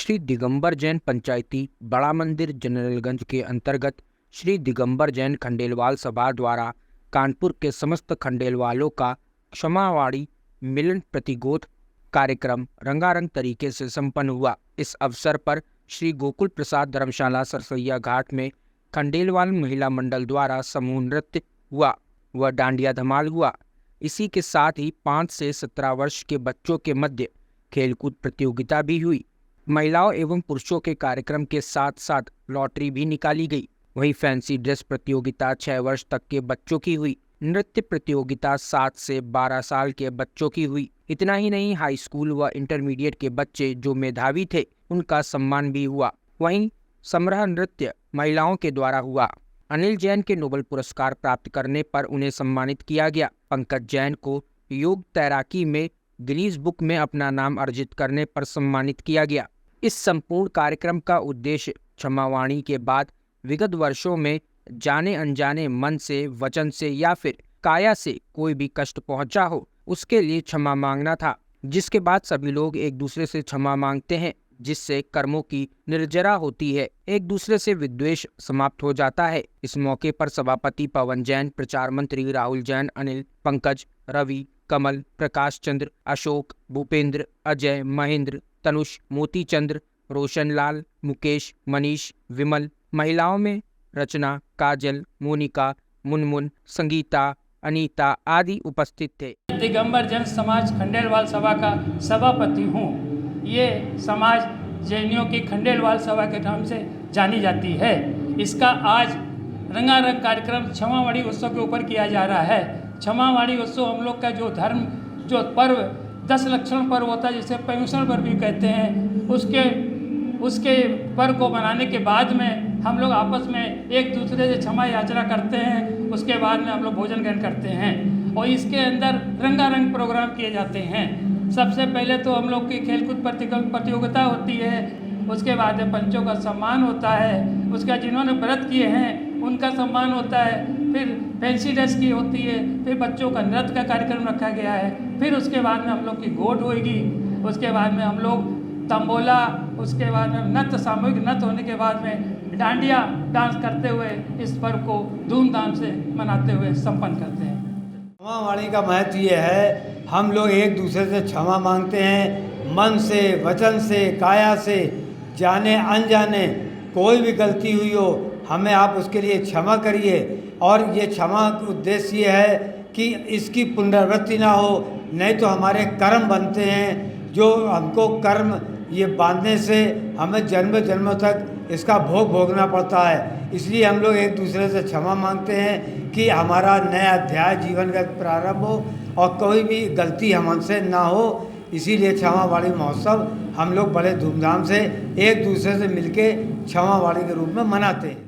श्री दिगंबर जैन पंचायती बड़ा मंदिर जनरलगंज के अंतर्गत श्री दिगंबर जैन खंडेलवाल सभा द्वारा कानपुर के समस्त खंडेलवालों का क्षमावाणी मिलन प्रतिगोध कार्यक्रम रंगारंग तरीके से संपन्न हुआ। इस अवसर पर श्री गोकुल प्रसाद धर्मशाला सरसैया घाट में खंडेलवाल महिला मंडल द्वारा समूह नृत्य हुआ व डांडिया धमाल हुआ। इसी के साथ ही 5 से 17 वर्ष के बच्चों के मध्य खेलकूद प्रतियोगिता भी हुई। महिलाओं एवं पुरुषों के कार्यक्रम के साथ साथ लॉटरी भी निकाली गई। वहीं फैंसी ड्रेस प्रतियोगिता 6 वर्ष तक के बच्चों की हुई। नृत्य प्रतियोगिता 7 से 12 साल के बच्चों की हुई। इतना ही नहीं, हाई स्कूल व इंटरमीडिएट के बच्चे जो मेधावी थे उनका सम्मान भी हुआ। वहीं समरह नृत्य महिलाओं के द्वारा हुआ। अनिल जैन के नोबेल पुरस्कार प्राप्त करने पर उन्हें सम्मानित किया गया। पंकज जैन को योग तैराकी में गिनीज बुक में अपना नाम अर्जित करने पर सम्मानित किया गया। इस संपूर्ण कार्यक्रम का उद्देश्य क्षमावाणी के बाद विगत वर्षों में जाने अनजाने मन से, वचन से या फिर काया से कोई भी कष्ट पहुंचा हो उसके लिए क्षमा मांगना था, जिसके बाद सभी लोग एक दूसरे से क्षमा मांगते हैं, जिससे कर्मों की निर्जरा होती है, एक दूसरे से विद्वेष समाप्त हो जाता है। इस मौके पर सभापति पवन जैन, प्रचार मंत्री राहुल जैन, अनिल, पंकज, रवि, कमल, प्रकाश चंद्र, अशोक, भूपेंद्र, अजय, महेंद्र, तनुष, मोती चंद्र, रोशन लाल, मुकेश, मनीष, विमल, महिलाओं में रचना, काजल, मोनिका, मुनमुन, संगीता, अनीता आदि उपस्थित थे। दिगंबर जैन समाज खंडेलवाल सभा का सभापति हूँ। ये समाज जैनियों की खंडेलवाल सभा के नाम से जानी जाती है। इसका आज रंगारंग कार्यक्रम क्षमावाणी उत्सव के ऊपर किया जा रहा है। क्षमावाणी उत्सव हम लोग का जो धर्म, जो पर्व 10 लक्षण पर्व होता है, जिसे पर्युषण पर्व भी कहते हैं, उसके पर्व को मनाने के बाद में हम लोग आपस में एक दूसरे से क्षमा याचना करते हैं। उसके बाद में हम लोग भोजन ग्रहण करते हैं और इसके अंदर रंगारंग प्रोग्राम किए जाते हैं। सबसे पहले तो हम लोग की खेलकूद प्रतियोगिता होती है। उसके बाद में पंचों का सम्मान होता है। उसके जिन्होंने व्रत किए हैं उनका सम्मान होता है। फिर फैंसी ड्रेस की होती है। फिर बच्चों का नृत्य का कार्यक्रम रखा गया है। फिर उसके बाद में हम लोग की गोट होएगी। उसके बाद में हम लोग तंबोला, उसके बाद में नृत्य, सामूहिक नृत्य होने के बाद में डांडिया डांस करते हुए इस पर्व को धूमधाम से मनाते हुए संपन्न करते हैं। क्षमावाणी का महत्व ये है, हम लोग एक दूसरे से क्षमा मांगते हैं। मन से, वचन से, काया से, जाने अनजाने कोई भी गलती हुई हो हमें आप उसके लिए क्षमा करिए। और ये क्षमा का उद्देश्य ये है कि इसकी पुनरावृत्ति ना हो, नहीं तो हमारे कर्म बनते हैं, जो हमको कर्म ये बांधने से हमें जन्म जन्मों तक इसका भोग भोगना पड़ता है। इसलिए हम लोग एक दूसरे से क्षमा मांगते हैं कि हमारा नया अध्याय जीवन का प्रारंभ हो और कोई भी गलती हमसे ना हो। इसीलिए क्षमावाणी महोत्सव हम लोग बड़े धूमधाम से एक दूसरे से मिलके क्षमावाणी के रूप में मनाते हैं।